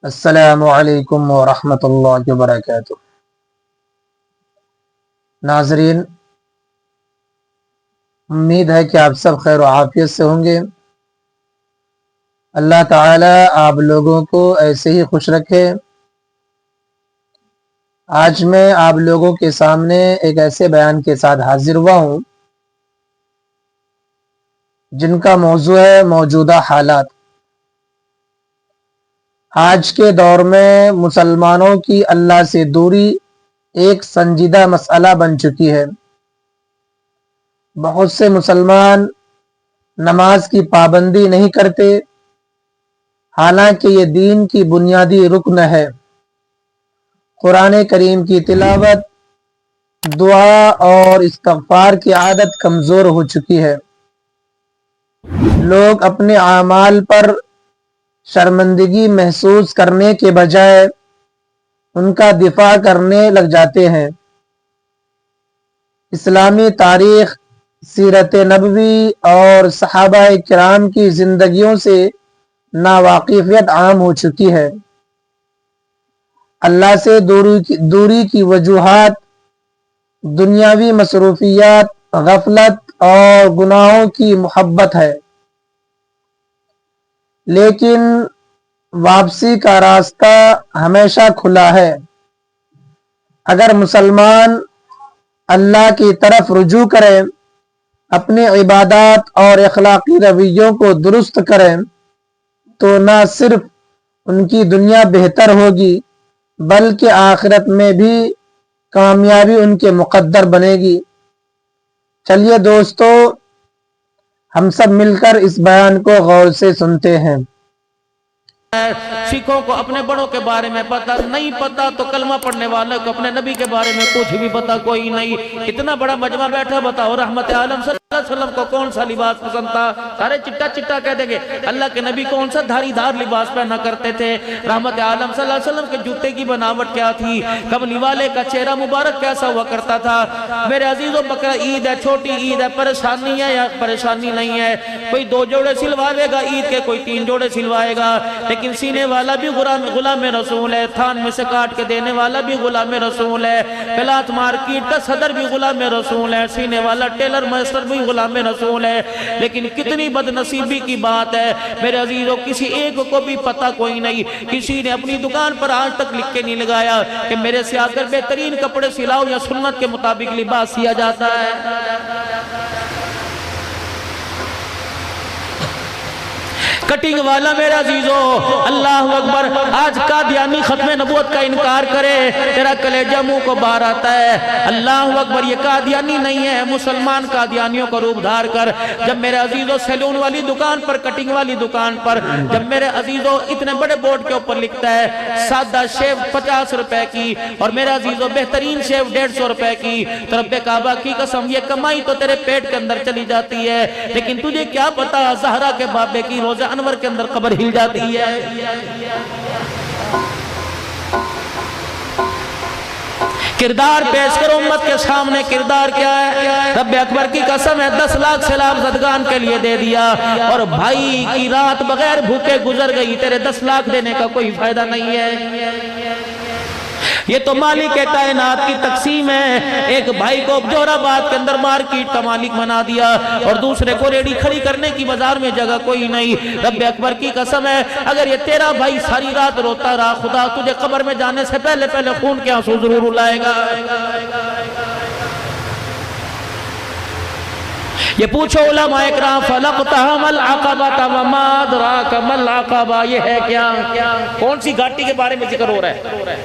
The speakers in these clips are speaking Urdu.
السلام علیکم ورحمۃ اللہ وبرکاتہ۔ ناظرین، امید ہے کہ آپ سب خیر و عافیت سے ہوں گے۔ اللہ تعالی آپ لوگوں کو ایسے ہی خوش رکھے۔ آج میں آپ لوگوں کے سامنے ایک ایسے بیان کے ساتھ حاضر ہوا ہوں جن کا موضوع ہے موجودہ حالات۔ آج کے دور میں مسلمانوں کی اللہ سے دوری ایک سنجیدہ مسئلہ بن چکی ہے۔ بہت سے مسلمان نماز کی پابندی نہیں کرتے، حالانکہ یہ دین کی بنیادی رکن ہے۔ قرآن کریم کی تلاوت، دعا اور استغفار کی عادت کمزور ہو چکی ہے۔ لوگ اپنے اعمال پر شرمندگی محسوس کرنے کے بجائے ان کا دفاع کرنے لگ جاتے ہیں۔ اسلامی تاریخ، سیرت نبوی اور صحابہ کرام کی زندگیوں سے ناواقفیت عام ہو چکی ہے۔ اللہ سے دوری کی وجوہات دنیاوی مصروفیات، غفلت اور گناہوں کی محبت ہے، لیکن واپسی کا راستہ ہمیشہ کھلا ہے۔ اگر مسلمان اللہ کی طرف رجوع کریں، اپنی عبادات اور اخلاقی رویوں کو درست کریں، تو نہ صرف ان کی دنیا بہتر ہوگی بلکہ آخرت میں بھی کامیابی ان کے مقدر بنے گی۔ چلیے دوستو، ہم سب مل کر اس بیان کو غور سے سنتے ہیں۔ سکھوں کو اپنے بڑوں کے بارے میں پتہ نہیں، پتہ تو کلمہ پڑھنے والوں کو اپنے نبی کے بارے میں کچھ بھی پتہ کوئی نہیں۔ اتنا بڑا مجمع بیٹھا، بتاؤ رحمت عالم صلی اللہ علیہ وسلم کو کون سا لباس پسند تھا؟ سارے چٹا چٹا کہہ دیں گے۔ اللہ کے نبی کون سا دھاری دھار لباس پہنا کرتے تھے؟ رحمت عالم صلی اللہ علیہ وسلم کے جوتے کی بناوٹ کیا تھی؟ کملی والے کا چہرہ مبارک کیسا ہوا کرتا تھا؟ میرے عزیزوں، بقرہ عید ہے، چھوٹی عید ہے، پریشانی ہے یا پریشانی نہیں ہے؟ کوئی 2 جوڑے سلوائے گا عید کے، کوئی 3 جوڑے سلوائے گا، لیکن سینے والا بھی غلام رسول ہے، تھان میں سے کاٹ کے دینے والا بھی غلام رسول ہے، پلات مارکیٹ کا صدر بھی غلام رسول ہے، سینے والا ٹیلر ماسٹر بھی غلام رسول ہے۔ لیکن کتنی بد نصیبی کی بات ہے میرے عزیزوں، کسی ایک کو بھی پتہ کوئی نہیں، کسی نے اپنی دکان پر آج تک لکھ کے نہیں لگایا کہ میرے سے آ کر بہترین کپڑے سلاؤ یا سنت کے مطابق لباس سیا جاتا ہے۔ کٹنگ والا میرے عزیزو، اللہ اکبر، آج قادیانی ختم نبوت کا انکار کرے تیرا کلیجہ منہ کو باہر آتا ہے۔ اللہ اکبر، یہ قادیانی نہیں ہے، مسلمان قادیانیوں کو روپ دھار کر جب میرے عزیزو سیلون والی دکان پر، کٹنگ والی دکان پر جب میرے عزیزو اتنے بڑے بورڈ کے اوپر لکھتا ہے سادہ شیو 50 روپے کی اور میرے عزیزو بہترین شیو 150 روپے کی، تو رب کعبہ کی قسم یہ کمائی تو تیرے پیٹ کے اندر چلی جاتی ہے، لیکن تجھے کیا پتا زہرا کے بابے کی روزہ انور کے اندر قبر ہل جاتی ہے۔ کردار پیش کرو امت کے سامنے، کردار کیا ہے؟ رب اکبر کی قسم ہے 10 لاکھ سیلاب زدگان کے لیے دے دیا اور بھائی کی رات بغیر بھوکے گزر گئی، تیرے 10 لاکھ دینے کا کوئی فائدہ نہیں ہے۔ یہ تو مالک کائنات کی تقسیم ہے۔ ایک بھائی کو جوہر آباد کے اندر مارکیٹ کا مالک بنا دیا اور دوسرے کو ریڑی کھڑی کرنے کی بازار میں جگہ کوئی نہیں۔ رب اکبر کی قسم ہے اگر یہ تیرا بھائی ساری رات روتا رہا، خدا تجھے قبر میں جانے سے پہلے خون کے آنسو ضرور رلائے گا۔ یہ پوچھو علماء اکرام، فلقتہم العقبۃ وما ادراک ما العقبہ، یہ ہے کیا؟ کون سی گھاٹی کے بارے میں ذکر ہو رہا ہے؟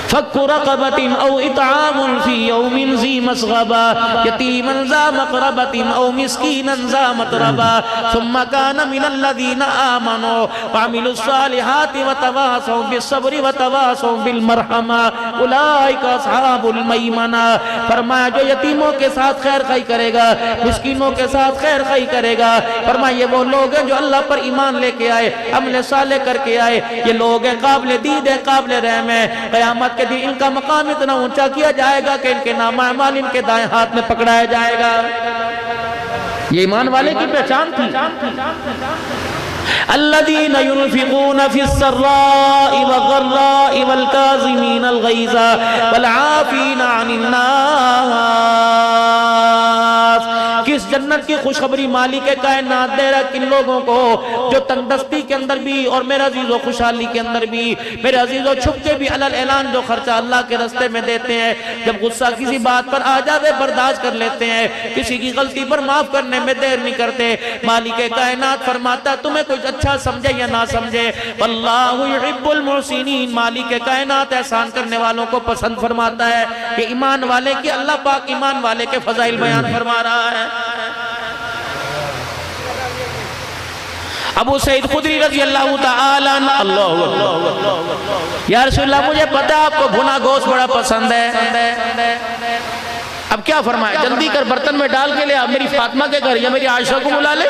فک رقبۃ او اطعام فی یوم ذی مسغبہ یتیما ذا مقربۃ او مسکینا ذا متربہ ثم کان من الذین آمنوا وعملوا الصالحات وتواصوا بالصبر وتواصوا بالمرحمہ اولئک اصحاب المیمنہ۔ فرمایا جو یتیموں کے ساتھ خیر خواہی کرے گا، مسکینوں کے ساتھ خیر خواہی کرے گا، فرمایا یہ وہ لوگ ہیں جو اللہ پر ایمان لے کے آئے، عمل صالح کر کے آئے، یہ لوگ ہیں قابل دید ہیں، قابل رحم ہیں۔ قیامت کے دن ان کا مقام اتنا اونچا کیا جائے گا کہ ان کے نام اعمال ان کے دائیں ہاتھ میں پکڑایا جائے گا۔ یہ ایمان والے کی پہچان تھی۔ الذين ينفقون في السراء والضراء والكاظمين الغيظ والعافين عن الناس. کس جنت کی خوشخبری مالک کائنات دے رہا کن لوگوں کو جو تندرستی کے اندر بھی اور میرے عزیز و خوشحالی کے اندر بھی, میرے عزیز و چھپ کے بھی علل اعلان جو خرچہ اللہ کے راستے میں دیتے ہیں, جب غصہ کسی بات پر آ جاوے برداشت کر لیتے ہیں, کسی کی غلطی پر معاف کرنے میں دیر نہیں کرتے. مالک کائنات فرماتا تمہیں کچھ اچھا سمجھے یا نہ سمجھے, واللہ یحب المحسنین, مالک کائنات احسان کرنے والوں کو پسند فرماتا ہے. کہ ایمان والے کی اللہ پاک ایمان والے کے فضائل بیان فرما رہا ہے. ابو سعید خدری رضی اللہ تعالی عنہ, اللہ یا رسول اللہ مجھے پتا آپ کو بھنا گوشت بڑا پسند ہے, اب کیا فرمائے, جلدی کر برتن میں ڈال کے لے آپ میری فاطمہ کے گھر یا میری عائشہ کو بلا لے.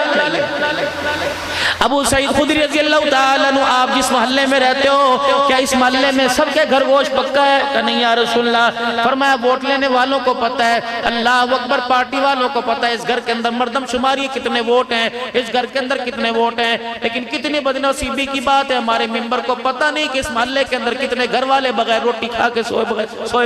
ابو سعید خدری رضی اللہ تعالیٰ عنہ, آپ جس محلے میں رہتے ہو کیا اس محلے میں سب کے گھر گوشت پکا ہے؟ کہ نہیں یا رسول اللہ. فرمایا ووٹ لینے والوں کو پتہ ہے, اللہ اکبر, پارٹی والوں کو پتہ ہے اس گھر کے اندر مردم شماری کتنے ووٹ ہیں, اس گھر کے اندر کتنے ووٹ ہیں, لیکن کتنی بدنصیبی کی بات ہے ہمارے ممبر کو پتہ نہیں کہ اس محلے کے اندر کتنے گھر والے بغیر روٹی کھا کے سوئے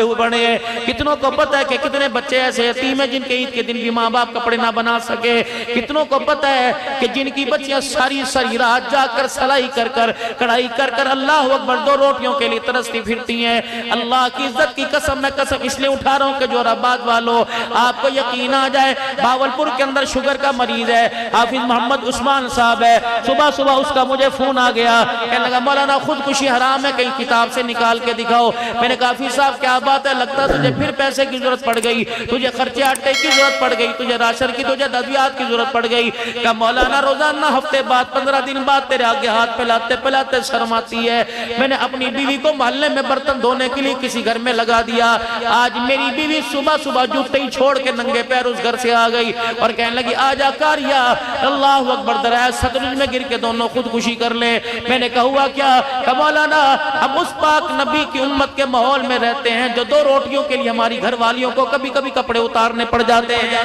ہوئے بڑے ہیں. کتنوں کو پتہ ہے کہ کتنے بچے ایسے یتیم ہیں جن کے عید کے دن بھی ماں باپ کپڑے نہ بنا سکے. کتنوں کو پتہ ہے کہ جن کی بچیاں ساری رات جا کر سلائی کر کر کڑھائی کر کر اللہ اکبر 2 روٹیوں کے لیے ترستی پھرتی ہیں. اللہ کی عزت کی قسم میں قسم اس لیے اٹھا رہا ہوں کہ جوہر آباد والوں آپ کو یقین آ جائے, باولپور کے اندر شوگر کا مریض ہے, حافظ محمد عثمان صاحب ہے, صبح صبح اس کا مجھے فون آ گیا, کہنے لگا مولانا خودکشی حرام ہے, کئی کتاب سے نکال کے دکھاؤ. میں نے کہا حافظ صاحب کیا بات ہے, لگتا تجھے پھر پیسے کی ضرورت پڑ گئی, تجھے خرچے آٹے کی ضرورت پڑ گئی, تجھے راشن کی, تجھے ادویات کی ضرورت پڑ گئی. کہا مولانا روزانہ ہفتے بعد 15 دن بعد تیرے آگے ہاتھ پھیلاتے پھیلاتے شرم آتی ہے. میں نے اپنی بیوی کو محلے میں برتن دھونے کے لیے کسی گھر میں لگا دیا. آج میری بیوی صبح صبح جوتے ہی چھوڑ کے ننگے پیر اس گھر سے آ گئی اور کہنے لگی آجا کاریا, اللہ اکبر, درائے ستلج میں گر کے دونوں خودکشی کر لیں. میں نے کہا ہوا کیا؟ کہ مولانا ہم اس پاک نبی کی امت کے ماحول میں رہتے ہیں جو 2 روٹیوں کے لیے ہماری گھر والیوں کو کبھی کبھی کپڑے اتارنے پڑ جاتے ہیں.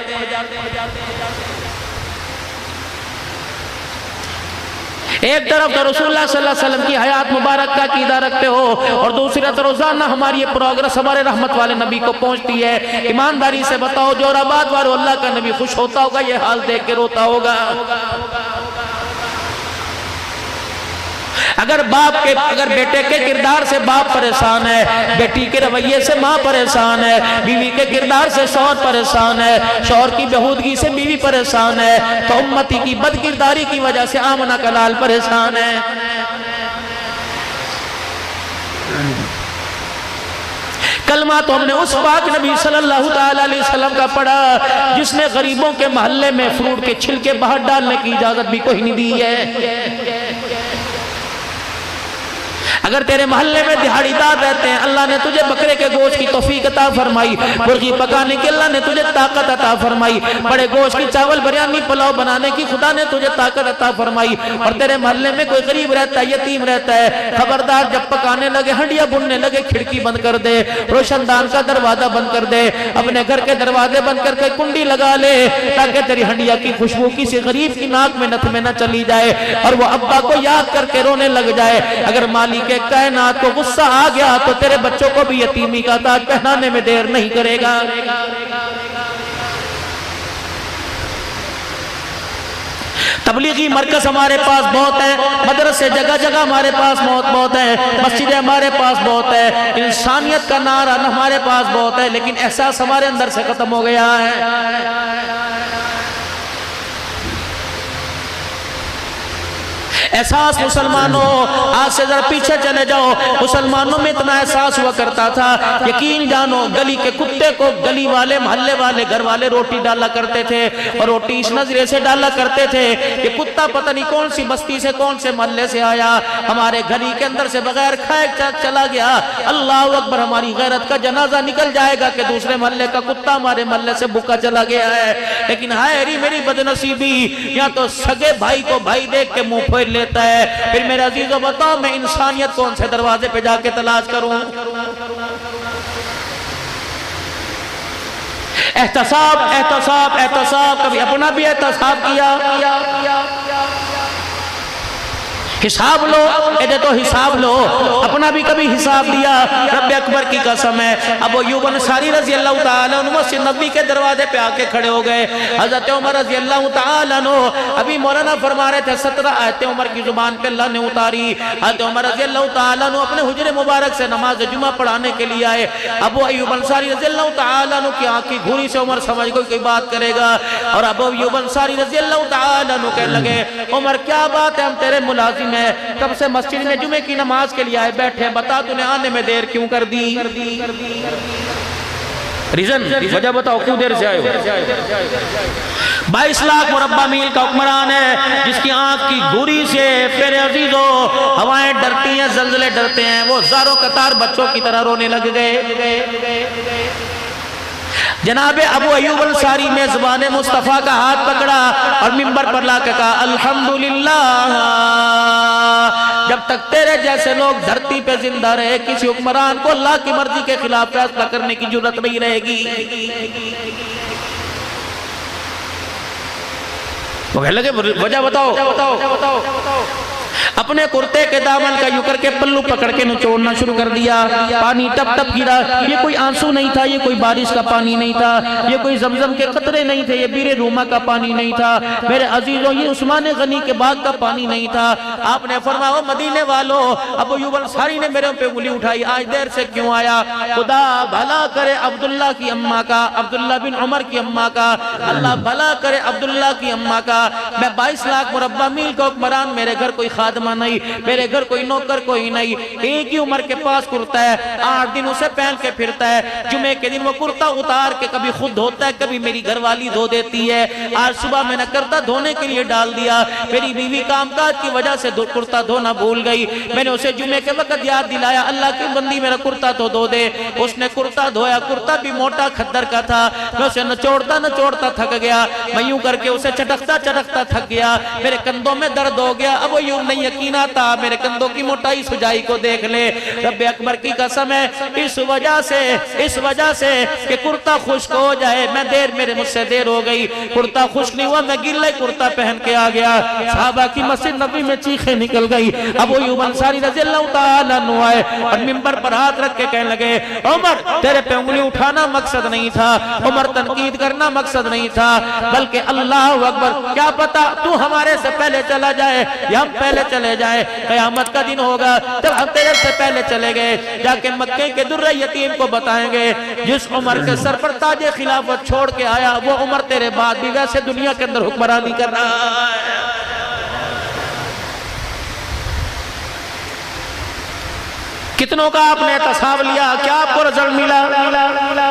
ایک طرف تو رسول اللہ صلی اللہ علیہ وسلم کی حیات مبارک کا عقیدہ رکھتے ہو اور دوسری طرف روزانہ ہماری یہ پروگرس ہمارے رحمت والے نبی کو پہنچتی ہے. ایمانداری سے بتاؤ جوہر آباد والوں اللہ کا نبی خوش ہوتا ہوگا, یہ حال دیکھ کے روتا ہوگا. اگر بیٹے کے کردار سے باپ پریشان ہے, بیٹی کے رویے سے ماں پریشان ہے, بیوی کے کردار سے شوہر پریشان ہے, شوہر کی بہودگی سے بیوی پریشان ہے, تو امتی کی بد کرداری کی وجہ سے آمنہ کا لال پریشان ہے. کلمہ تو ہم نے اس پاک نبی صلی اللہ علیہ وسلم کا پڑھا جس نے غریبوں کے محلے میں فروٹ کے چھلکے باہر ڈالنے کی اجازت بھی کوئی نہیں دی ہے. اگر تیرے محلے میں دہاڑی دار رہتے ہیں, اللہ نے تجھے بکرے کے گوشت کی توفیق عطا فرمائی, مرغی پکانے کی اللہ نے تجھے طاقت عطا فرمائی, بڑے گوشت کی چاول بریانی پلاؤ بنانے کی خدا نے تجھے طاقت عطا فرمائی, اور تیرے محلے میں کوئی غریب رہتا ہے, یتیم رہتا ہے, خبردار جب پکانے لگے, ہنڈیا بننے لگے, کھڑکی بند کر دے, روشن دان کا دروازہ بند کر دے, اپنے گھر کے دروازے بند کر کے کنڈی لگا لے تاکہ تیری ہنڈیا کی خوشبو کسی غریب کی ناک میں نتھ میں نہ چلی جائے اور وہ ابا کو یاد کر کے رونے لگ جائے. اگر مالک کائنات کو غصہ آ گیا تو تیرے بچوں کو بھی یتیمی کا تاج پہنانے میں دیر نہیں کرے گا. تبلیغی مرکز ہمارے پاس بہت ہے, مدرسے جگہ جگہ ہمارے پاس بہت ہے, مسجدیں ہمارے پاس بہت ہے, انسانیت کا نعرہ ہمارے پاس بہت ہے, لیکن احساس ہمارے اندر سے ختم ہو گیا ہے. احساس مسلمانوں, آج سے ذرا پیچھے چلے جاؤ, مسلمانوں میں اتنا احساس ہوا کرتا تھا, یقین جانو گلی کے کتے کو گلی والے, محلے والے, گھر والے روٹی ڈالا کرتے تھے, اور روٹی اس نظرے سے ڈالا کرتے تھے کہ کتا پتہ نہیں کون سی بستی سے کون سے محلے سے آیا, ہمارے گھری کے اندر سے بغیر کھائے چلا گیا. اللہ اکبر, ہماری غیرت کا جنازہ نکل جائے گا کہ دوسرے محلے کا کتا ہمارے محلے سے بھوکا چلا گیا ہے. لیکن ہائے میری بدنصیبی, یا تو سگے بھائی کو بھائی دیکھ کے منہ پھیر لیتا ہے, پھر میرے عزیزو بتاؤ میں انسانیت کون سے دروازے پہ جا کے تلاش کروں. احتساب, کبھی اپنا بھی احتساب کیا. حساب لو ایدے تو حساب لو، اپنا بھی کبھی حساب دیا۔ رب اکبر کی قسم ہے، ابو ایوب انصاری رضی اللہ تعالیٰ عنہ مسجد نبوی کے دروازے پہ آ کے کھڑے ہو گئے۔ حضرت عمر رضی اللہ تعالیٰ عنہ ابھی مولانا فرما رہے تھے 17 آیتیں عمر کی زبان پہ اللہ نے اتاری۔ حضرت عمر رضی اللہ تعالیٰ عنہ اپنے حجر مبارک سے نماز جمعہ پڑھانے کے لیے آئے۔ ابو ایوب انصاری رضی اللہ تعالیٰ عنہ کی آنکھ کی گھوری سے عمر سمجھ کوئی بات کرے گا، اور ابو ایوب انصاری رضی اللہ تعالیٰ عنہ کہنے لگے عمر کیا بات ہے، ہم تیرے ملازم ہیں، کب سے مسجد میں جمعے کی نماز کے لیے آئے بیٹھے، بتا تو نے آنے میں دیر کیوں کر دی؟ ریزن وجہ بتاؤ کیوں دیر سے آئے ہو؟ 22 لاکھ مربع میل کا حکمران ہے جس کی آنکھ کی گھوری سے پیرے عزیزو ہوائیں ڈرتی ہیں، زلزلے ڈرتے ہیں، وہ زاروں قطار بچوں کی طرح رونے لگ گئے۔ جناب ابو ایوب انصاری میں زبان مصطفیٰ کا ہاتھ پکڑا اور منبر پر لا کے کہا الحمدللہ، جب تک تیرے جیسے لوگ دھرتی پہ زندہ رہے کسی حکمران کو اللہ کی مرضی کے خلاف فیصلہ کرنے کی جرات نہیں رہے گی۔ وہ کہنے لگے وجہ بتاؤ۔ اپنے کرتے کے دامن کا یوں کر کے پلو پکڑ کے نچوڑنا شروع کر دیا، پانی ٹپ ٹپ گرا۔ یہ کوئی آنسو نہیں تھا، یہ کوئی بارش کا پانی نہیں تھا، یہ کوئی زمزم کے قطرے نہیں تھے، یہ بیر روما کا پانی نہیں تھا میرے عزیزوں، یہ عثمان غنی کے باغ کا پانی نہیں تھا۔ آپ نے فرمایا مدینے والوں، ابو ایوب انصاری نے میرے پہ انگلی اٹھائی، آج دیر سے کیوں آیا؟ خدا بھلا کرے عبداللہ کی اماں کا، عبداللہ بن عمر کی اماں کا، اللہ بھلا کرے عبداللہ کی اماں کا۔ میں 22 لاکھ مربع میل کا حکمران، میرے گھر کوئی خادمہ نہیں، میرے گھر کوئی نوکر کوئی نہیں، ایک ہی عمر کے پاس کرتا ہے، 8 دن اسے پہن کے پھرتا ہے، جمعے کے دن وہ کرتا اتار کے کبھی خود دھوتا ہے، کبھی میری گھر والی دھو دیتی ہے۔ آج صبح میں نے کرتا دھونے کے لیے ڈال دیا، میری بیوی کام کاج کی وجہ سے کرتا دھونا بھول گئی، میں نے اسے جمعے کے وقت یاد دلایا اللہ کی بندی میرا کرتا تو دھو دے۔ اس نے کرتا دھویا، کرتا بھی موٹا کھدر کا تھا، میں اسے نچوڑتا تھک گیا، میں یوں کر کے اسے چٹکتا تھک گیا، میرے کندھوں میں درد ہو گیا۔ اب یوں نہیں یقین آتا میرے کندھوں کی موٹائی سجائی کو دیکھ لے، رب اکبر کی قسم ہے اس وجہ سے کہ کرتا خشک ہو جائے، میرے مجھ سے دیر ہو گئی، کرتا خشک نہیں ہوا، میں گلے کرتا پہن کے آ گیا۔ صحابہ کی مسجد نبی میں چیخیں نکل گئی۔ ابو ایوب انصاری رضی اللہ تعالیٰ عنہ آئے اور منبر پر ہاتھ رکھ کے کہنے لگے عمر تیرے پہ انگلی اٹھانا مقصد نہیں تھا، عمر تنقید کرنا مقصد نہیں تھا، بلکہ اللہ اکبر کیا پتا تو ہمارے سے پہلے چلا جائے یا ہم پہلے چلے جائے، قیامت کا دن ہوگا جب ہم تیرے سے پہلے چلے گئے، جا کے مکے کے در یتیم کو بتائیں گے جس عمر کے سر پر تاج خلافت چھوڑ کے آیا وہ عمر تیرے بعد بھی ویسے دنیا کے اندر حکمرانی کر رہا ہے۔ کتنوں کا آپ نے احتساب لیا، کیا آپ کو رزلٹ ملا؟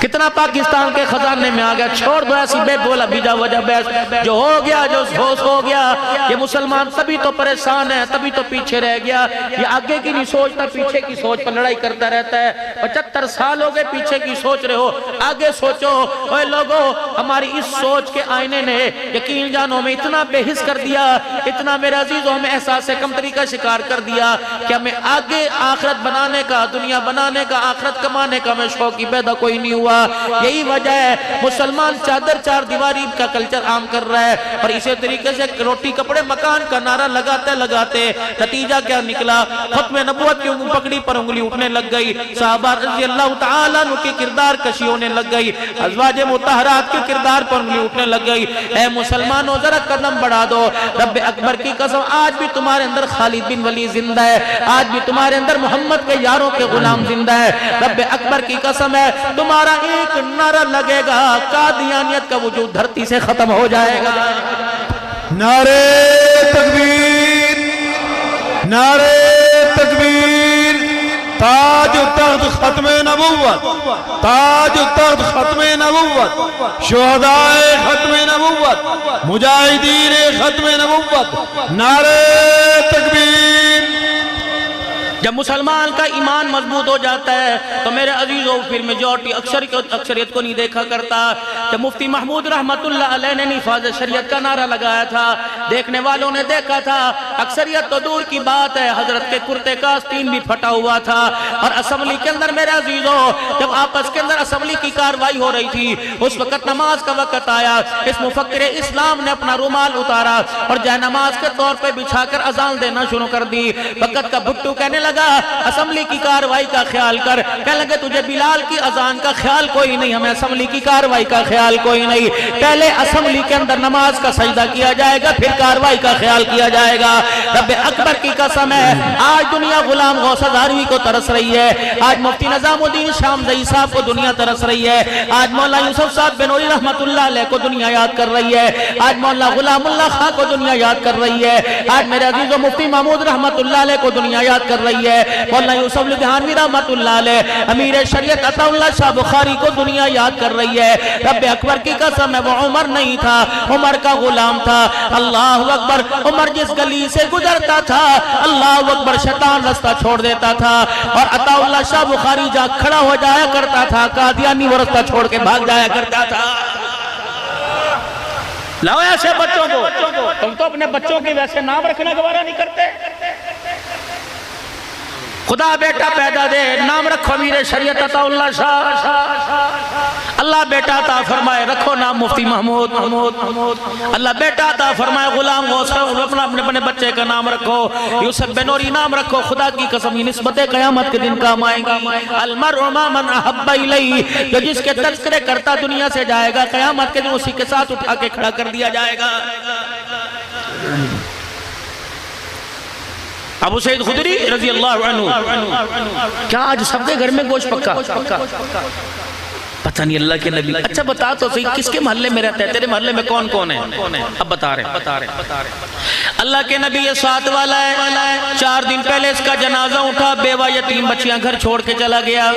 کتنا پاکستان کے خزانے میں آ گیا؟ چھوڑ دو ایسی بے بولا بیجا وجہ بحث، جو ہو گیا جو ہو گیا۔ یہ مسلمان تبھی تو پریشان ہے، تبھی تو پیچھے رہ گیا، یہ آگے کی نہیں سوچتا، پیچھے کی سوچ پر لڑائی کرتا رہتا ہے۔ 75 سال ہو گئے پیچھے کی سوچ رہے ہو، آگے سوچو۔ اے لوگو ہماری اس سوچ کے آئینے نے یقین جانو میں اتنا بے حس کر دیا، اتنا میرے عزیزوں میں احساس کمتری کا شکار کر دیا کہ ہمیں آگے آخرت بنانے کا، دنیا بنانے کا، آخرت کمانے کا میں شوق کی پیدا کوئی نہیں ہوا۔ یہی وجہ ہے مسلمان چادر چار دیواری کا کلچر عام کر رہا ہے، اور اسی طریقے سے روٹی کپڑے مکان کا نعرہ لگاتے نتیجہ کیا نکلا؟ ختم نبوت کی پکڑی پر انگلی اٹھنے لگ گئی، صحابہ رضی اللہ تعالیٰ عنہ کی کردار کشی ہونے لگ گئی، ازواج مطہرات کے کردار پر انگلی اٹھنے لگ گئی۔ اے مسلمانوں ذرا قدم بڑھا دو، رب اکبر کی قسم آج بھی تمہارے اندر خالد بن ولید زندہ ہے، آج بھی تمہارے اندر محمد کے یاروں کے غلام زندہ ہے۔ رب اکبر کی قسم ہے تمہارا ایک نعرہ لگے گا قادیانیت کا وجود دھرتی سے ختم ہو جائے گا۔ نعرہ تکبیر، نعرہ تکبیر، تاج و تخت ختم نبوت، تاج و تخت ختم نبوت، شہدائے ختم نبوت، مجاہدین ختم نبوت، نعرہ تکبیر۔ جب مسلمان کا ایمان مضبوط ہو جاتا ہے تو میرے عزیزوں پھر میجورٹی اکثریت کو نہیں دیکھا کرتا. جب مفتی محمود رحمت اللہ علیہ نے نفاذ شریعت کا نعرہ لگایا تھا, دیکھنے والوں نے دیکھا تھا اکثریت تو دور کی بات ہے, حضرت کے کرتے کا آستین بھی پھٹا ہوا تھا. اور اسمبلی کے اندر میرے عزیزوں جب آپس کے اندر اسمبلی کی کاروائی ہو رہی تھی, اس وقت نماز کا وقت آیا, اس مفکر اسلام نے اپنا رومال اتارا اور جائے نماز کے طور پہ بچھا کر اذان دینا شروع کر دی. وقت کا بھٹو کہنے لگا اسمبلی کی کاروائی کا خیال کر. کہنے لگے تجھے بلال کی اذان کا خیال کوئی نہیں, ہمیں اسمبلی کی کاروائی کا خیال کوئی نہیں. پہلے اسمبلی کے اندر نماز کا سجدہ کیا جائے گا, پھر کاروائی کا خیال کیا جائے گا. رب اکبر کی قسم ہے آج دنیا غلام غوث ہزاروی کو ترس رہی ہے, آج مفتی نظام الدین شامزئی صاحب کو دنیا ترس رہی ہے, آج مولا یوسف صاحب بنوری رحمت اللہ علیہ کو دنیا یاد کر رہی ہے, آج مولا غلام اللہ خان کو دنیا یاد کر رہی ہے, آج میرے عزیزو مفتی محمود رحمت اللہ علیہ کو دنیا یاد کر رہی ہے, مولا یوسف لدھیانوی رحمت اللہ علیہ, امیر شریعت عطا اللہ شاہ بخاری کو دنیا یاد کر رہی ہے. رب اکبر کی قسم ہے وہ عمر نہیں تھا, عمر کا غلام تھا. اللہ اکبر, عمر جس گلی سے گزرتا تھا اللہ اکبر شیطان رستہ چھوڑ دیتا تھا, اور عطا اللہ شاہ بخاری جا کھڑا ہو جایا کرتا تھا, قادیانی وہ رستہ چھوڑ کے بھاگ جایا کرتا تھا. لاؤ ایسے بچوں کو, تم تو اپنے بچوں کے ویسے نام رکھنا گوارا نہیں کرتے. خدا بیٹا پیدا دے, نام رکھو امیر شریعت عطا اللہ شاہ, اللہ بیٹا عطا فرمائے رکھو نام مفتی محمود, اللہ بیٹا عطا فرمائے غلام غوث, اپنے بچے کا نام رکھو یوسف بنوری نام رکھو. خدا کی قسم یہ نسبت قیامت کے دن کام آئیں گی. المرء مع من احب الیہ, جو جس کے تذکرے کرتا دنیا سے جائے گا, قیامت کے دن اسی کے ساتھ اٹھا کے کھڑا کر دیا جائے گا. ابو سعید خدری رضی اللہ عنہ, کیا آج سب کے گھر میں گوشت پکا؟ پتہ نہیں اللہ کے نبی. اچھا بتا تو صحیح کس کے محلے میں رہتا ہے, تیرے محلے میں کون کون ہے؟ اب بتا رہے اللہ کے نبی یہ ساتھ والا ہے. 4 دن پہلے اس کا جنازہ اٹھا, بیوہ یتیم بچیاں گھر چھوڑ کے چلا گیا.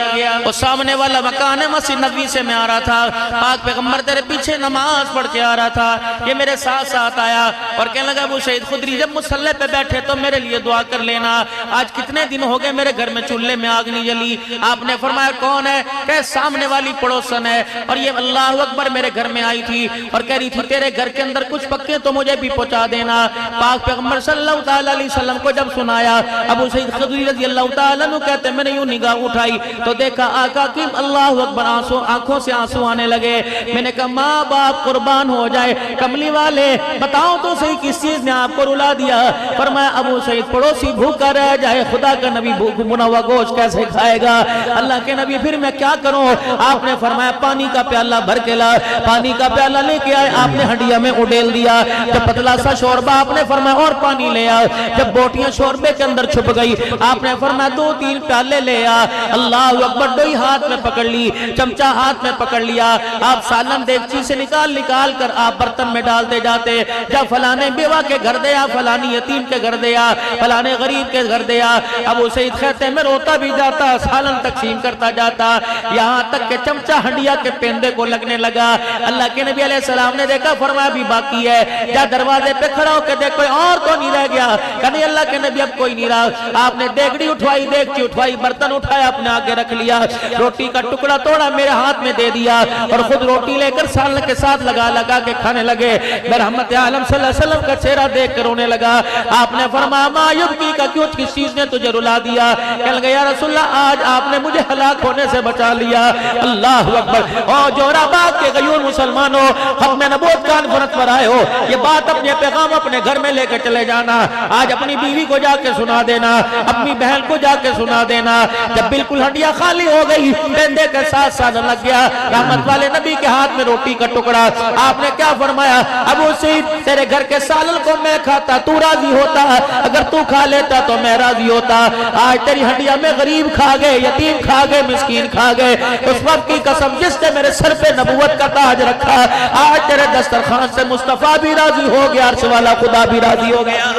اور سامنے والا مکان ہے مسجد نبوی سے میں آ رہا تھا, پاک پیغمبر تیرے پیچھے نماز پڑھ کے آ رہا تھا, یہ میرے ساتھ ساتھ آیا اور کہنے لگا ابو سعید خدری جب مصلی پہ بیٹھے تو میرے لیے دعا کر لینا, آج کتنے دن ہو گئے میرے گھر میں چولہے میں آگ نہیں جلی. آپ نے فرمایا کون ہے؟ کہ سامنے والی پڑوسن ہے, اور یہ اللہ اکبر میرے گھر میں آئی تھی اور کہہ رہی تھی تیرے گھر کے اندر کچھ پکے تو مجھے بھی پہنچا دینا. پاک پیغمبر صلی اللہ علیہ وسلم کو جب سنایا, ابو سعید خدری رضی اللہ تعالیٰ عنہ کہتے ہیں میں نے یوں نگاہ اٹھائی تو دیکھا آقا کی اللہ اکبر آنکھوں سے آنسو آنے لگے. میں نے کہا ماں باپ قربان ہو جائے, کملی والے بتاؤ تو صحیح کس چیز نے آپ کو رلا دیا؟ فرمایا ابو سعید پڑوسی بھوکا رہ جائے, خدا کا نبی بنا ہوا گوشت کیسے کھائے گا؟ اللہ کے نبی پھر میں کیا کروں؟ آپ نے فرمایا پانی کا پیالہ بھر کے لا, پانی کا پیالہ لے کے آئے, آپ نے ہنڈیا میں اڈیل دیا. جب پتلا سا شوربہ آپ نے فرمایا اور پانی لے آ, جب بوٹیاں شوربے کے اندر چھپ گئی آپ نے فرمایا 2-3 پیالے لے آ. اللہ اکبر, ڈوئی ہاتھ میں پکڑ لی, چمچہ ہاتھ میں پکڑ لیا, آپ سالن دیگچی سے نکال کر آپ برتن میں ڈالتے جاتے, جب فلانے بیوہ کے گھر دیا, فلانی یتیم کے گھر دیا, فلانے غریب کے گھر دیا. ابو سعید کہتے ہیں میں روتا بھی جاتا, سالن تقسیم کرتا جاتا, یہاں تک کہ چمچہ ہنڈیا کے پیندے کو لگنے لگا. اللہ کے نبی علیہ السلام نے دیکھا, فرمایا بھی باقی ہے, جا دروازے پہ کھڑا ہو کے دیکھ کوئی اور تو نہیں رہ گیا. کہنے اللہ کے نبی اب کوئی نہیں رہا. آپ نے دیگڑی اٹھوائی, دیگچی اٹھوائی, برتن اٹھایا, اپنے آگے رکھ لیا, روٹی کا ٹکڑا توڑا میرے ہاتھ میں دے دیا اور خود روٹی لے کر سالن کے ساتھ لگا کے کھانے لگے. میں رحمت عالم صلی اللہ علیہ وسلم کا چہرہ دیکھ کر رونے لگا. آپ نے فرمایا ما یبکی کا, کیوں کس چیز نے تجھے رلا دیا؟ کہنے لگا یا رسول اللہ آج آپ نے مجھے ہلاک ہونے سے بچا لیا. اللہ اکبر. اور جوراباد کے غیور مسلمانوں, ختم نبوت کانفرنس پر آئے ہو, یہ بات اپنے پیغام اپنے گھر میں لے کے چلے جانا. آج اپنی بیوی کو جا کے سنا دینا, اپنی بہن کو جا کے سنا دینا. جب بالکل ہنڈیا خالی ہو گئی, پیندے کے ساتھ ساتھ لگ گیا, رحمت والے نبی کے ہاتھ میں روٹی کا ٹکڑا. آپ نے کیا فرمایا؟ ابو سعید تیرے گھر کے سالن کو میں کھاتا تو راضی ہوتا, اگر تو کھا لیتا تو میں راضی ہوتا. آج تیری ہنڈیا میں غریب کھا گئے, یتیم کھا گئے, مسکین کھا گئے. اس وقت کی قسم جس نے میرے سر پہ نبوت کا تاج رکھا, آج تیرے دسترخوان سے مصطفیٰ بھی راضی ہو گیا, عرش والا خدا بھی راضی ہو گیا.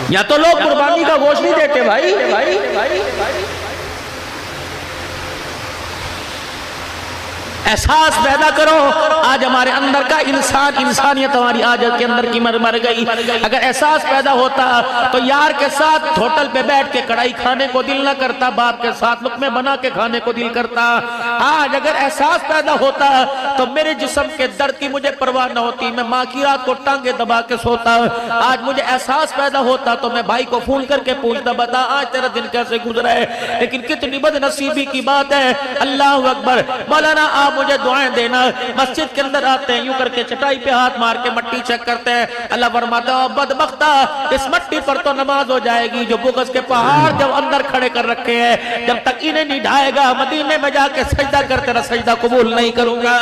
یا تو لوگ قربانی کا گوشت نہیں دیتے بھائی. احساس پیدا کرو. آج ہمارے اندر کا انسانیت ہماری آج کے اندر کی مر گئی. اگر احساس پیدا ہوتا تو یار کے ساتھ ہوٹل پہ بیٹھ کے کڑھائی کھانے کو دل نہ کرتا, باپ کے ساتھ لقمے بنا کے کھانے کو دل کرتا. آج اگر احساس پیدا ہوتا تو میرے جسم کے درد کی مجھے پرواہ نہ ہوتی, میں ماں کی رات کو ٹانگے دبا کے سوتا. آج مجھے احساس پیدا ہوتا تو میں بھائی کو فون کر کے پوچھتا, بتا آج تیرا دن کیسے گزرا ہے. لیکن کتنی بد نصیبی کی بات ہے. اللہ اکبر. مولانا آپ مجھے دعائیں دینا. مسجد کے اندر آتے ہیں, یوں کر کے چٹائی پہ ہاتھ مار کے مٹی چیک کرتے ہیں. اللہ فرماتا ہے بدبختہ, اس مٹی پر تو نماز ہو جائے گی. جو بغض کے پہاڑ جب اندر کھڑے کر رکھے ہیں, جب تک انہیں نہیں ڈھائے گا مدینے میں جا کے سجدہ کرتے رہا, سجدہ قبول نہیں کروں گا.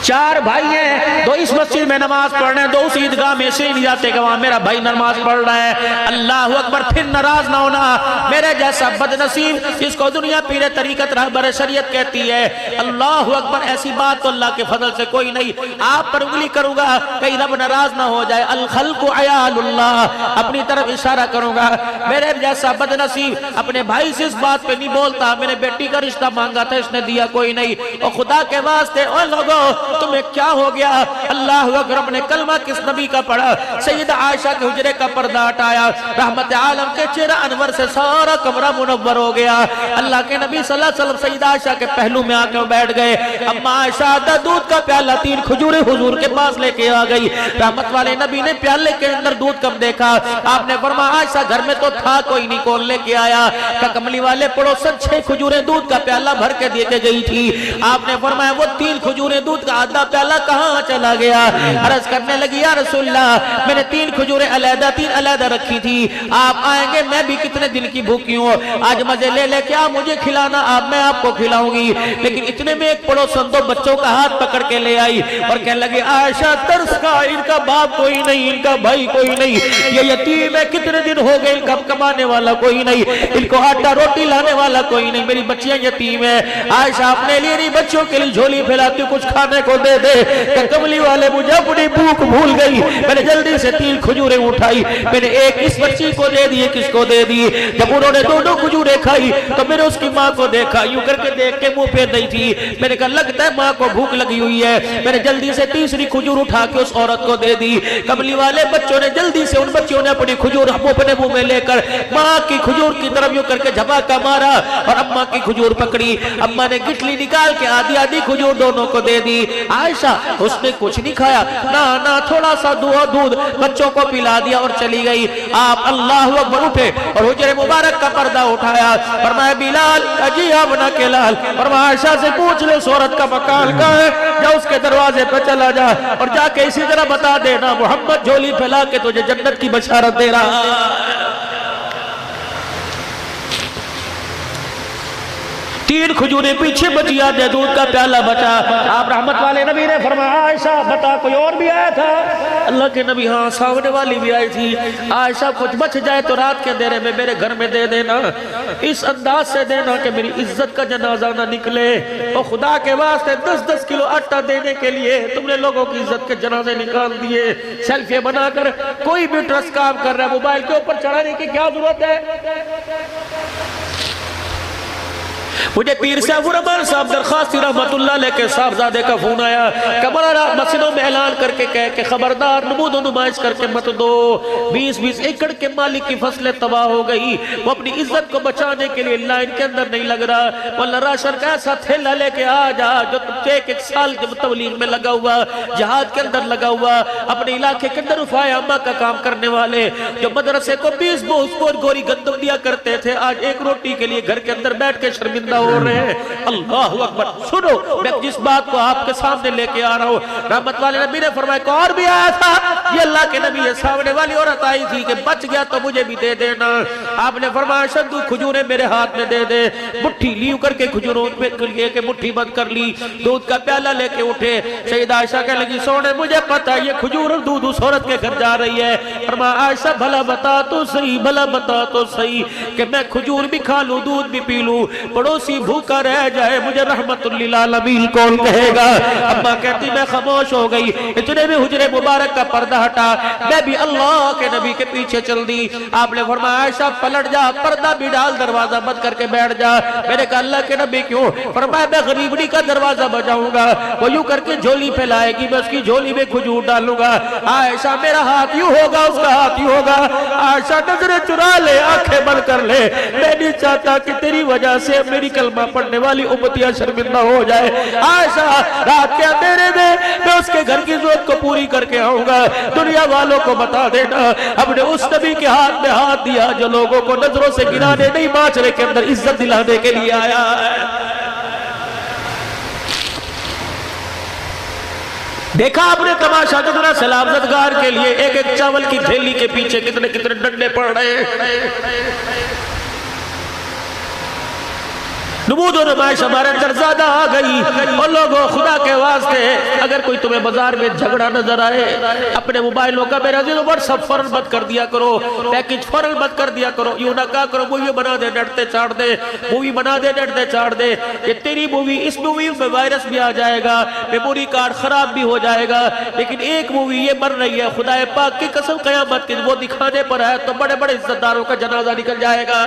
4 بھائی ہیں, 2 اس مسجد میں نماز پڑھ رہے ہیں, 2 اس عیدگاہ میں سے نہیں جاتے کہ وہاں میرا بھائی نماز پڑھ رہا ہے. اللہ اکبر. پھر ناراض نہ ہونا. میرے جیسا بد نصیب جس کو دنیا پیر طریقت رہبر شریعت کہتی ہے, اللہ اکبر, ایسی بات تو اللہ کے فضل سے کوئی نہیں. آپ پر انگلی کروں گا کہیں رب ناراض نہ ہو جائے. الخلق عیال اللہ, اپنی طرف اشارہ کروں گا. میرے جیسا بد نصیب اپنے بھائی سے اس بات پہ نہیں بولتا, میں نے بیٹی کا رشتہ مانگا تھا اس نے دیا کوئی نہیں. اور خدا کے واسطے اوہ لوگو تمہیں کیا ہو گیا. اللہ اکبر. اپنے کلمہ کس نبی کا پڑھا, سیدہ عائشہ کے حجرے کا پردہ ہٹایا, رحمت عالم کے چہرہ انور سے سارا کمرہ منور ہو گیا. اللہ کے نبی صلی اللہ علیہ وسلم سیدہ عائشہ کے پہلو میں آ کے بیٹھ گئے. اما عائشہ دودھ کا پیالہ 3 کھجوریں حضور کے پاس لے کے آ گئی. رحمت والے نبی نے پیالے کے اندر دودھ کم دیکھا. آپ نے فرمایا عائشہ گھر میں تو تھا کوئی نہیں, کون لے کے آیا. کہ کملی والے پڑوسن 6 کھجوریں دودھ کا پیالہ بھر کے دے کے گئی تھی. آپ نے فرمایا وہ 3 کھجوریں دودھ کا آدھا پیالہ کہاں چلا گیا. عرض کرنے لگی یا رسول اللہ میں نے 3 کھجوریں علیحدہ 3 علیحدہ رکھی تھی, آپ آئیں گے میں بھی کتنے دن کی بھوکی ہوں, آج مزے لے لے کے آپ مجھے کھلانا, آپ میں آپ کو کھلاؤں گی. لیکن اتنے میں ایک پڑوسن 2 بچوں کا ہاتھ پکڑ کے لے آئی اور کہنے لگی عائشہ ترس کا, ان کا باپ کوئی نہیں, ان کا بھائی کوئی نہیں, یہ یتیم ہے, کتنے دن ہو گئے, ان کا کمانے والا کوئی نہیں, ان کو آٹا روٹی لانے والا کوئی نہیں, میری بچیاں یتیم ہیں. عائشہ اپنے لیے نہیں بچوں کے لیے جھولی پھیلاتی, کچھ کھانے کو دے دے. کہ کملی والے مجھے اپنی بھوک بھول گئی, میں نے جلدی سے 3 کھجوریں اٹھائی, میں نے ایک اس بچی کو دے دی, کس کو دے دی. جب انہوں نے 2 کھجوریں کھائی تو میں نے اس کی ماں کو دیکھا, یوں کر کے دیکھ کے منہ پھیر رہی تھی. میں نے کہا لگتا ہے ماں کو بھوک لگی ہوئی ہے. میں نے جلدی سے تیسری کھجور اٹھا کے اس عورت کو دے دی. کملی والے بچوں نے جلدی سے, ان بچوں نے اپنی کھجور اپنے منہ میں لے کر ماں کی کھجور کی طرف یوں کر کے جھپاکا مارا اور اماں کی کھجور پکڑی. اماں نے گٹلی نکال کے آدھی آدھی کھجور دونوں کو دے دی. عائشہ اس نے کچھ نہیں کھایا, نہ تھوڑا سا دودھ بچوں کو پلا دیا اور چلی گئی. آپ اللہ اکبر اٹھے اور حجرے مبارک کا پردہ اٹھایا, فرمایا بلال اجی ابنا کے لال, فرمایا عائشہ سے پوچھ لے اس عورت کا مکان کہاں ہے, جا اس کے دروازے پہ چلا جا اور جا کے اسی طرح بتا دینا محمد جھولی پھیلا کے تجھے جنت کی بشارت دے رہا. 3 کھجوریں پیچھے بچی, آدھے دودھ کا پیالہ بچا. آپ رحمت والے نبی نے فرمایا عائشہ بتا کوئی اور بھی آیا تھا. اللہ کے نبی ہاں سامنے والی بھی آئی تھی. عائشہ کچھ بچ جائے تو رات کے اندھیرے میں میرے گھر میں دے دینا, اس انداز سے دینا کہ میری عزت کا جنازہ نہ نکلے. اور خدا کے واسطے 10-10 کلو آٹا دینے کے لیے تم نے لوگوں کی عزت کے جنازے نکال دیے. سیلفی بنا کر کوئی بھی ٹرسٹ کام کر رہا ہے, موبائل کے اوپر چڑھانے کی کیا ضرورت ہے. مجھے پیر صاحب الرحمان صاحب درخواستی رحمت اللہ علیہ کے صاحبزادے کا فون آیا کہ مولانا مسجدوں میں اعلان کر کے کہے کہ خبردار نمود و نمائش کر کے مت دو. 20-20 ایکڑ کے مالک کی فصلیں تباہ ہو گئی, وہ اپنی عزت کو بچانے کے لیے لائن کے اندر نہیں لگ رہا. مولانا راشن کا ایسا تھیلا لے کے آ جا جو تم 1 سال کے تبلیغ میں لگا ہوا, جہاد کے اندر لگا ہوا, اپنے علاقے کے اندر رفاع عامہ کا کام کرنے والے, جو مدرسے کو 20 بوجھ گوری گندم دیا کرتے تھے, آج 1 روٹی کے لیے گھر کے اندر بیٹھ کے شرمندہ ہو رہے ہیں. اللہ اکبر. سنو میں جس بات کو آپ کے سامنے لے کے آ رہا ہوں, رحمت والے نبی نے فرمایا کہ اور بھی آیا تھا. یہ اللہ کے نبی ہے, سامنے والی عورت آئی تھی کہ بچ گیا تو مجھے بھی دے دینا. آپ نے فرمایا شدو کھجوریں میرے ہاتھ میں دے دے. مٹھی لیو کر کے کھجوروں میں لے کے مٹھی بند کر لی, دودھ کا پیالہ لے کے اٹھے. سیدہ عائشہ کہنے لگی سونے مجھے پتہ ہے یہ کھجور اور دودھ اس عورت کے گھر جا رہی ہے. فرمایا عائشہ بھلا بتا تو صحیح, بھلا بتا تو صحیح کہ میں کھجور بھی کھا لوں دودھ بھی پی لوں, پڑوسی بھوکا رہ جائے مجھے رحمت للعالمین کون کہے گا. اماں کہتی میں خاموش ہو گئی. اتنے میں حجرے مبارک کا پردہ پردہ ہٹا، میں بھی اللہ کے نبی کے پیچھے چل دی۔ آپ نے فرمایا عائشہ پلٹ جا، پردہ بھی ڈال، دروازہ بند کر کے بیٹھ جا۔ میں نے کہا اللہ کے نبی کیوں؟ فرمایا میں غریبڑی کا دروازہ بجاؤں گا، وہ یوں کر کے جھولی پھیلائے گی، میں اس کی جھولی میں کھجور ڈالوں گا۔ عائشہ میرا ہاتھ یوں ہوگا، اس کا ہاتھ یوں ہوگا۔ عائشہ نظریں چرا لے، آنکھیں بند کر لے، میں نہیں چاہتا کہ تیری وجہ سے میری کلمہ پڑھنے والی امتیاں شرمندہ ہو جائے۔ عائشہ رات کے اندھیرے میں میں اس کے گھر کی ضرورت کو پوری کر کے آؤں گا، دنیا والوں کو بتا دینا ہم نے اس نبی کے ہاتھ میں ہاتھ دیا جو لوگوں کو نظروں سے گرانے نہیں، معاشرے کے اندر عزت دلانے کے لیے آیا ہے۔ دیکھا آپ نے تماشا کتنا سلام زدگار کے لیے ایک ایک چاول کی تھیلی کے پیچھے کتنے کتنے ڈنڈے پڑ رہے ہیں۔ نمود و نمائش ہمارے اندر زیادہ آ گئی۔ اور لوگوں خدا کے واسطے اگر کوئی تمہیں بازار میں جھگڑا نظر آئے، اپنے موبائلوں کا میرا عزیز واٹس ایپ فوراً بند کر دیا کرو، پیکج فوراً بند کر دیا کرو۔ یوں نہ کہا کرو مووی بنا دے ڈٹتے چاڑ دے، مووی بنا دے ڈٹتے چاڑ دے، یہ تیری مووی، اس مووی میں وائرس بھی آ جائے گا، میموری کارڈ خراب بھی ہو جائے گا، لیکن ایک مووی یہ بن رہی ہے خدا پاک کی قسم قیامت کی وہ دکھانے پر ہے تو بڑے بڑے عزت داروں کا جنازہ نکل جائے گا۔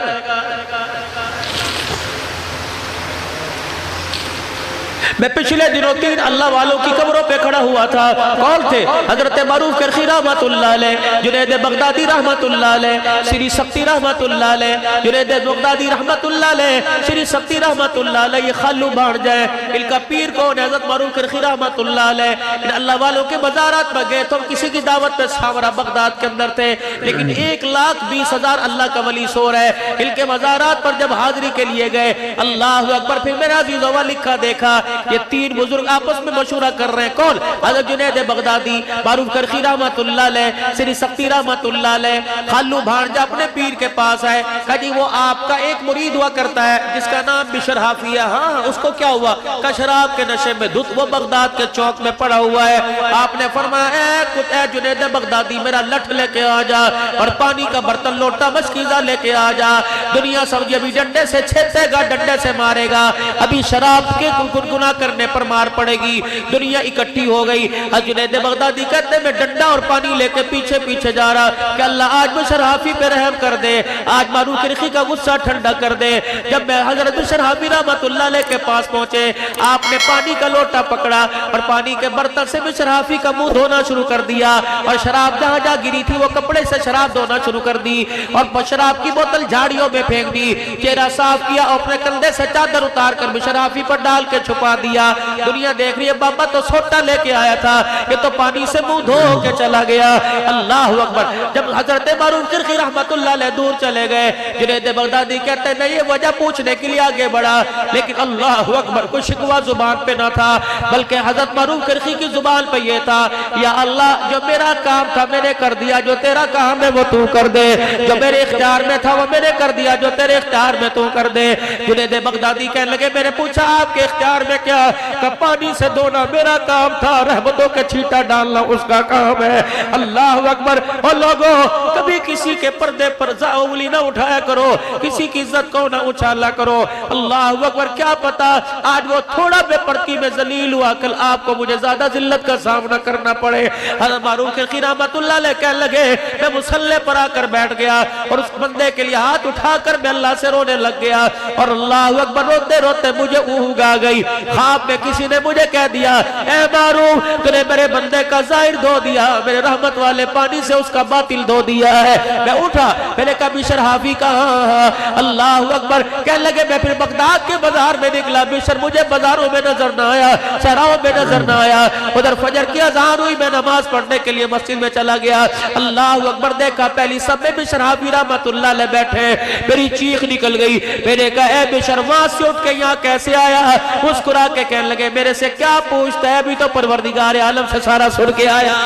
میں پچھلے دنوں 3 اللہ والوں کی قبروں پہ کھڑا ہوا تھا۔ کون تھے؟ حضرت معروف کرخی رحمت اللہ علیہ، جنید بغدادی رحمت اللہ علیہ، شری سختی رحمت اللہ علیہ، جنید بغدادی رحمت اللہ علیہ، شری سختی رحمت اللہ علیہ، یہ خالو بھانج جائے۔ ان کا پیر کون ہے؟ حضرت معروف کرخی رحمت اللہ علیہ۔ ان اللہ والوں کے مزارات میں گئے تو ہم کسی کی دعوت پہ سامرا بغداد کے اندر تھے، لیکن 1,20,000 اللہ کا ولی سو رہے۔ ان کے مزارات پر جب حاضری کے لیے گئے، اللہ اکبر، پھر میرا عزیزوں لکھا دیکھا یہ 3 بزرگ آپس میں مشورہ کر رہے ہیں۔ کون؟ حضرت جنید بغدادی، معروف کرخی رحمت اللہ علیہ، سری سختی رحمت اللہ علیہ۔ خالو بھانجہ اپنے پیر کے پاس آئے، کہا جی وہ آپ کا ایک مرید ہوا کرتا ہے جس کا نام بشر حافی ہے۔ ہاں اس کو کیا ہوا؟ کہ شراب کے نشے میں دھت، وہ بغداد کے چوک میں پڑا ہوا ہے۔ آپ نے فرمایا اے جنید بغدادی میرا لٹھ لے کے آ جا اور پانی کا برتن لوٹا مشکیزہ لے کے آ جا۔ دنیا سمجھے ابھی ڈنڈے سے چھیتے گا، ڈنڈے سے مارے گا، ابھی شراب کے گنگنا کرنے پر مار پڑے گی۔ دنیا اکٹھی ہو گئی۔ جنید بغدادی کہتے میں ڈنڈا اور پانی لے کے پیچھے پیچھے جا رہا کہ اللہ آج بشر حافی پہ رحم کر دے، آج معروف کرخی کا غصہ ٹھنڈا کر دے۔ جب میں حضرت بشر حافی رحمت اللہ علیہ کے پاس پہنچے، آپ نے پانی کا لوٹا پکڑا اور پانی کے برتن سے بشر حافی کا منہ دھونا شروع کر دیا، اور شراب جہاں جہاں گری تھی وہ کپڑے سے شراب دھونا شروع کر دی، اور شراب کی بوتل جھاڑیوں میں پھینک دی۔ چہرہ صاف کیا اور اپنے کندھے سے چادر اتار کر بشر حافی پر ڈال کے چھپا دیا۔ دنیا دیکھ رہی ہے بابا تو سوٹا لے کے آیا تھا، یہ تو پانی سے منہ دھو کے چلا گیا۔ اللہ اکبر۔ جب حضرت معروف کرخی رحمت اللہ علیہ دور چلے گئے، جنید بغدادی کہتے ہیں میں یہ وجہ پوچھنے کے لیے آگے بڑھا، لیکن اللہ اکبر کوئی شکوہ زبان پہ نہ تھا، بلکہ حضرت معروف کرخی کی زبان پہ یہ تھا یا اللہ جو میرا کام تھا میں نے کر دیا، جو تیرا کام ہے وہ تو کر دے، جو میرے اختیار میں تھا وہ میں نے کر دیا، جو تیرے اختیار میں تو کر دے۔ جنید بغدادی کہنے لگے میں نے پوچھا آپ کے اختیار میں کیا؟ کہ پانی سے دھونا میرا کام تھا، رحمتوں کے چھیٹا ڈالنا اس کا کام ہے۔ اللہ اکبر۔ اور لوگوں کبھی کسی کے پردے پر انگلی نہ اٹھایا کرو، کسی کی عزت کو نہ اچھالا کرو۔ اللہ اکبر۔ کیا پتا آج وہ تھوڑا بے پردگی میں ذلیل ہوا، کل آپ کو مجھے زیادہ ذلت کا سامنا کرنا پڑے۔ حضرت معروف کرخی رحمت اللہ علیہ کہنے لگے میں مصلی پر آ کر بیٹھ گیا اور اس بندے کے لیے ہاتھ اٹھا کر میں اللہ سے رونے لگ گیا، اور اللہ اکبر روتے روتے مجھے اونگ آ گئی۔ خواب میں کسی نے مجھے کہہ دیا اے معروف تو نے میرے بندے کا ظاہر دھو دیا، میرے رحمت والے پانی سے اس کا باطل دھو دیا ہے۔ میں اٹھا، میں نے کہا بشر حافی کہاں؟ اللہ اکبر۔ کہنے لگے میں پھر بغداد کے بازار میں نکلا، بشر مجھے بازاروں میں نظر نہ آیا، شہراؤں میں نظر نہ آیا۔ ادھر فجر کی اذان ہوئی، میں نماز پڑھنے کے لیے مسجد میں چلا گیا۔ اللہ اکبر۔ دیکھا پہلی سب میں بشر حافی رحمت اللہ علیہ بیٹھے، میری چیخ نکل گئی۔ میں نے کہا اے بشر وہاں سے اٹھ کے یہاں کیسے آیا؟ مسکرا کے کہنے لگے میرے سے کیا پوچھتا ہے، ابھی تو پروردگار عالم سے سارا سن کے آیا۔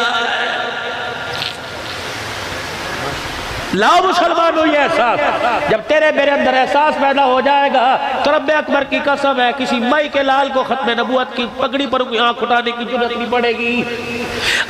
لاؤ مسلمانوں یہ احساس، جب تیرے میرے اندر احساس پیدا ہو جائے گا تو رب اکبر کی قسم ہے کسی مائی کے لال کو ختم نبوت کی پگڑی پر آنکھ اٹھانے کی ضرورت نہیں پڑے گی۔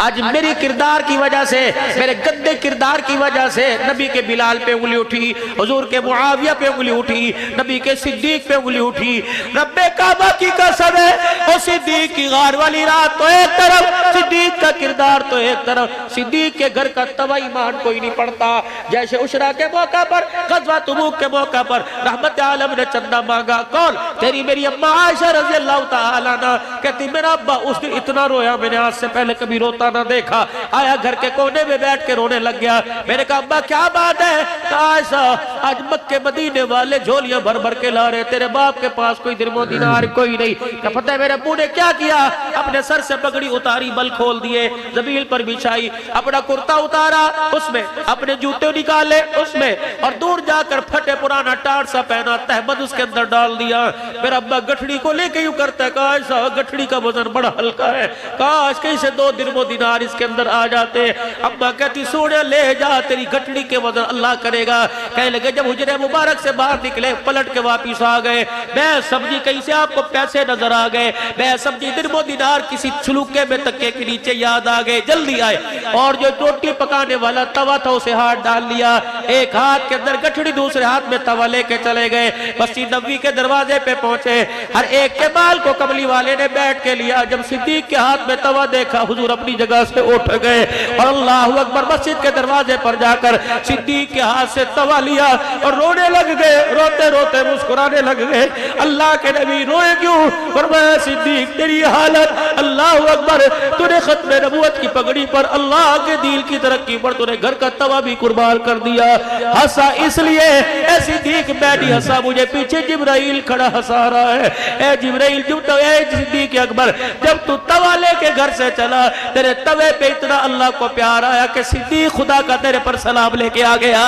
آج میری کردار کی وجہ سے، میرے گندے کردار کی وجہ سے نبی کے بلال پہ انگلی اٹھی، حضور کے معاویہ پہ انگلی اٹھی، نبی کے صدیق پہ انگلی اٹھی۔ رب کعبہ کی قسم ہے اور صدیق کی غار والی رات تو ایک طرف، صدیق کا کردار تو ایک طرف، صدیق کے گھر کا توا ایمان کوئی نہیں پڑتا۔ جیسے عشرہ کے موقع پر، غزوہ تبوک کے موقع پر رحمت عالم نے چندہ مانگا، کون؟ تیری میری اماں عائشہ رضی اللہ تعالیٰ عنہ کہتی میرا ابا اس دن اتنا رویا میں نے آج سے پہلے کبھی روتا نہ دیکھا، آیا گھر کے کونے میں بیٹھ کے رونے لگ گیا۔ میں نے کہا ابا کیا بات ہے؟ عائشہ آج مکے مدینے والے جھولیاں بھر بھر کے لا رہے، تیرے باپ کے پاس کوئی درم و دینار کوئی نہیں۔ کہ پتہ ہے میرے ابو نے کیا کیا؟ اپنے سر سے پگڑی اتاری، بل کھول دیے، زمین پر بچھائی، اپنا کرتا اتارا اس میں، اپنے جوتے نکالے اس میں، اور دور جا کر پھٹے پرانا ٹاٹ سا پہنا تہمد اس کے اندر ڈال دیا۔ میرا ابا گٹھڑی کو لے کے یوں کرتا ہے، کہا ایسا گٹھڑی کا وزن بڑا ہلکا ہے، کاش کہیں سے 2 درم و دینار اس کے اندر آ جاتے۔ ابا کہتی سونے لے جا، تیری گٹھڑی کے وزن اللہ کرے گا۔ کہنے لگے جب حجرے مبارک سے باہر نکلے، پلٹ کے واپس آ گئے، میں سمجھی کہیں سے آپ کو پیسے نظر آ گئے، میں سمجھی درم و دینار کسی چھلوکے میں تکے کے نیچے یاد آ گئے، جلدی آئے اور جو روٹی پکانے والا توا تھا اسے ہاتھ ڈال لیا، ایک ہاتھ کے اندر گٹھڑی دوسرے ہاتھ میں توا لے کے چلے گئے۔ مسجد نبوی کے دروازے پہ پہنچے، ہر ایک کے بال کو قبلی والے نے بیٹھ کے لیا۔ جب صدیق کے ہاتھ میں توا دیکھا حضور اپنی جگہ سے اٹھ گئے اور اللہ اکبر مسجد کے دروازے پر جا کر صدیق کے ہاتھ سے توا لیا اور رونے لگ گئے، روتے روتے مسکرانے لگ گئے۔ اللہ کے نبی روئے کیوں؟ فرمایا صدیق تیری حالت، اللہ اکبر، تو نے ختم نبوت کی پگڑی پر اللہ کے دین کی ترقی پر تو نے گھر کا توا بھی قربان کر دیا۔ ہنسا اس لیے اے صدیق میں نہیں ہنسا، مجھے پیچھے جبرائیل کھڑا ہنسا رہا ہے۔ اے جبرائیل اے صدیق اکبر، جب تو توا لے کے گھر سے چلا تیرے توے پہ اتنا اللہ کو پیار آیا کہ صدیق خدا کا تیرے پر سلام لے کے آ گیا۔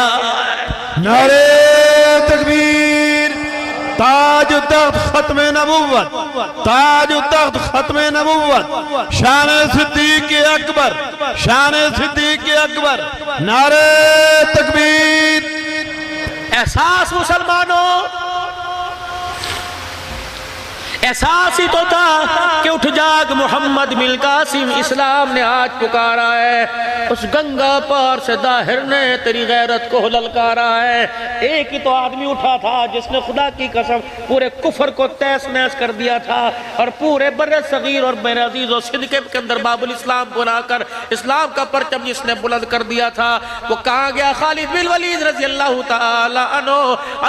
نعرہ تکبیر، تاج و تخت ختم نبوت، تاج و تخت ختم نبوت، شان صدیق اکبر، شان صدیق اکبر، نعرہ تکبیر۔ احساس مسلمانوں، احساس ہی تو تھا کہ اٹھ جاگ محمد مل قاسم، اسلام نے آج پکارا ہے۔ اس گنگا پار سے داہر نے تیری غیرت کو للکارا ہے۔ ایک ہی تو آدمی اٹھا تھا جس نے خدا کی قسم پورے کفر کو تیس نیس کر دیا تھا اور پورے بر صغیر اور بر عزیز و سندھ کے اندر باب الاسلام بنا کر اسلام کا پرچم جس نے بلند کر دیا تھا۔ وہ کہاں گیا؟ خالد بن ولید رضی اللہ تعالی عنہ۔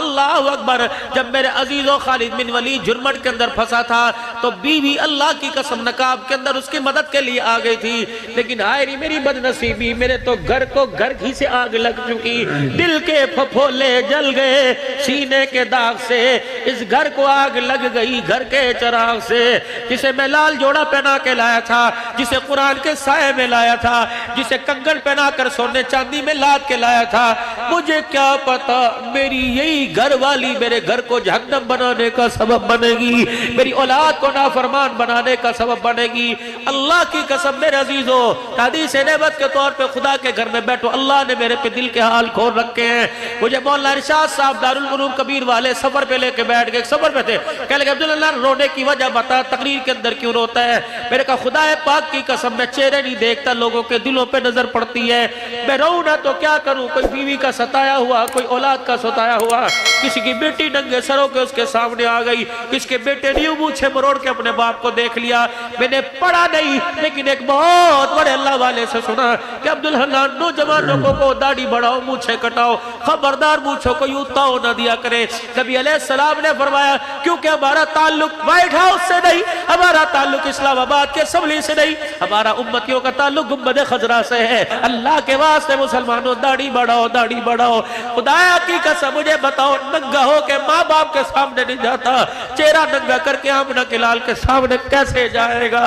اللہ اکبر، جب میرے عزیز و خالد بن ولید جرمٹ کے اندر پھنسا تھا تو بیوی اللہ کی قسم نقاب کے اندر اس کی مدد کے لیے آ گئی تھی، لیکن ہائے میری بدنصیبی، میرے تو گھر کو گھر ہی سے آگ لگ چکی، دل کے پھپھولے جل گئے سینے کے داغ سے، اس گھر کو آگ لگ گئی گھر کے چراغ سے، جسے میں لال جوڑا پہنا کے لایا تھا، جسے قرآن کے سائے میں لایا تھا، جسے کنگن پہنا کر سونے چاندی میں لاد کے لایا تھا، مجھے کیا پتا میری یہی گھر والی میرے گھر کو جہنم بنانے کا سبب بنے گی، میری اولاد کو نافرمان بنانے کا سبب بنے گی۔ اللہ کی قسم میرے عزیزو، حدیث نعمت کے طور پہ خدا کے گھر میں بیٹھو، اللہ نے میرے پہ دل کے حال کھول رکھے ہیں۔ مجھے مولانا ارشاد صاحب دارالعلوم کبیر والے سفر پہ لے کے بیٹھ گئے، سفر پہ تھے، کہنے لگے عبداللہ رونے کی وجہ بتا، تقریر کے اندر کیوں روتا ہے؟ میرے کہا خدا پاک کی قسم میں چہرے نہیں دیکھتا، لوگوں کے دلوں پہ نظر پڑتی ہے، میں روؤں نہ تو کیا کروں؟ کوئی بیوی کا ستایا ہوا، کوئی اولاد کا ستایا ہوا، کسی کی بیٹی ننگے سروں کے اس کے سامنے آ گئی، کس کے بیٹے نیو مونچھے مروڑ کے اپنے باپ کو دیکھ لیا۔ میں نے پڑھا نہیں لیکن ایک بہت بڑے اللہ والے سے سنا کہ عبداللہ نوجوانوں کو داڑھی بڑھاؤ، مونچھے کٹاؤ، خبردار مونچھوں کو یوں تاؤ نہ دیا کرے۔ نبی علیہ السلام نے فرمایا کیونکہ ہمارا تعلق وائٹ ہاؤس سے نہیں، ہمارا تعلق اسلام آباد کے اسمبلی سے نہیں، ہمارا امتیوں کا تعلق گنبد خضرا سے ہے۔ اللہ کے واسطے مسلمانوں داڑھی بڑھاؤ، داڑھی بڑھاؤ۔ خدا کی قسم مجھے بتاؤ، ننگا ہو کے ماں باپ کے سامنے نہیں جاتا، چہرہ ننگا کر کے آمنہ کے لال کے سامنے کیسے جائے گا؟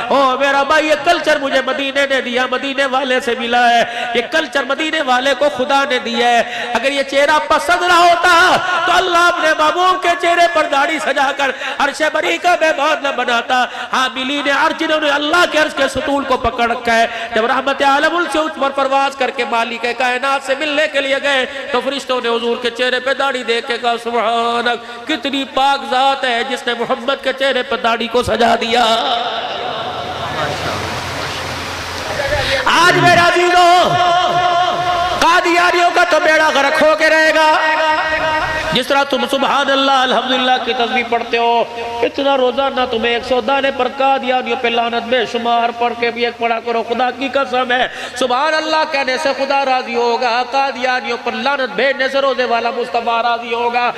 او میرا بھائی یہ کلچر مجھے مدینے نے دیا، مدینے والے سے ملا ہے، یہ کلچر مدینے والے کو خدا نے دیا ہے۔ اگر یہ چہرہ پسند نہ ہوتا تو اللہ اپنے محبوب کے چہرے پر داڑھی سجا کر عرش بری کا مہمان نہ بناتا۔ حاملین عرش جنہوں نے اللہ کے عرش کے ستون کو پکڑ رکھا ہے، جب رحمت عالم ان سے اونچ پر پرواز کر کے مالک کائنات سے ملنے کے لیے گئے تو فرشتوں نے حضور کے چہرے پہ داڑھی دیکھ کے کہا سبحانک، کتنی پاک ذات ہے جس نے محمد کے چہرے پہ داڑھی کو سجا دیا۔ آج میرے عزیزوں قادیانیوں کا تو بیڑا غرق ہو کے رہے گا۔ جس طرح تم سبحان اللہ الحمدللہ کی تسبیح پڑھتے ہو، اتنا روزانہ تمہیں 100 دانے پر قادیانیوں پہ لعنت بے شمار پڑھ کے بھی ایک پڑھا کرو، خدا کی قسم ہے سبحان اللہ کہنے سے خدا راضی ہوگا، قادیانیوں پر لعنت بھیجنے سے روزے والا مصطفیٰ راضی ہوگا۔